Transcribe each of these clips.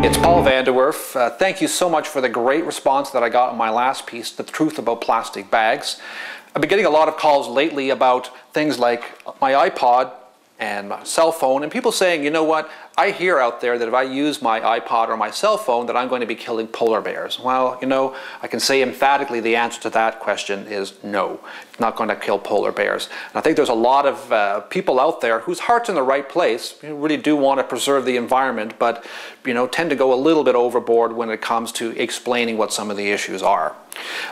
It's Paul van der Werf. Thank you so much for the great response that I got on my last piece, The Truth About Plastic Bags. I've been getting a lot of calls lately about things like my iPod and my cell phone, and people saying, you know what, I hear out there that if I use my iPod or my cell phone that I'm going to be killing polar bears. Well, you know, I can say emphatically the answer to that question is no. It's not going to kill polar bears. And I think there's a lot of people out there whose heart's in the right place, who really do want to preserve the environment, but you know, tend to go a little bit overboard when it comes to explaining what some of the issues are.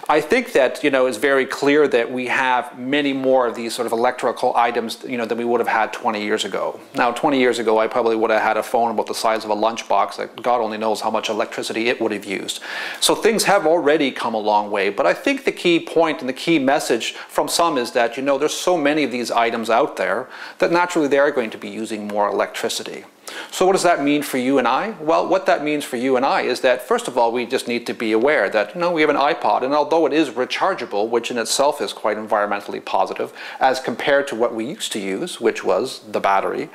I think that, you know, it's very clear that we have many more of these sort of electrical items, you know, than we would have had 20 years ago. Now, 20 years ago, I probably would have had a phone about the size of a lunchbox that God only knows how much electricity it would have used. So things have already come a long way, but I think the key point and the key message from some is that, you know, there's so many of these items out there that naturally they are going to be using more electricity. So what does that mean for you and I? Well, what that means for you and I is that, first of all, we just need to be aware that, you know, we have an iPod, and although it is rechargeable, which in itself is quite environmentally positive, as compared to what we used to use, which was the battery,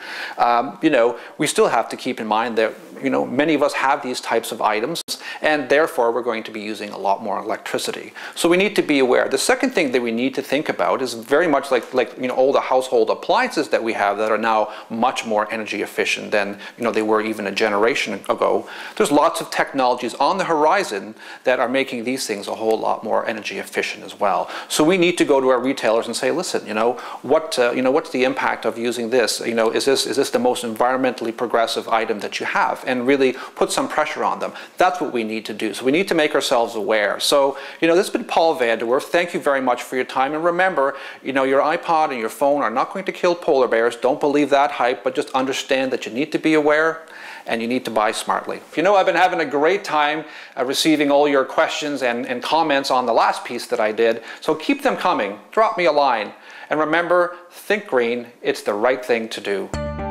you know, we still have to keep in mind that, you know, many of us have these types of items, and therefore we're going to be using a lot more electricity. So we need to be aware. The second thing that we need to think about is very much like you know, all the household appliances that we have that are now much more energy efficient than, you know, they were even a generation ago. There's lots of technologies on the horizon that are making these things a whole lot more energy efficient as well. So we need to go to our retailers and say, listen, you know, what's the impact of using this? You know, is this the most environmentally progressive item that you have? And really put some pressure on them. That's what we need to do. So we need to make ourselves aware. So, you know, this has been Paul van der Werf. Thank you very much for your time. And remember, you know, your iPod and your phone are not going to kill polar bears. Don't believe that hype, but just understand that you need to be aware and you need to buy smartly. You know, I've been having a great time receiving all your questions and comments on the last piece that I did. So keep them coming. Drop me a line. And remember, think green. It's the right thing to do.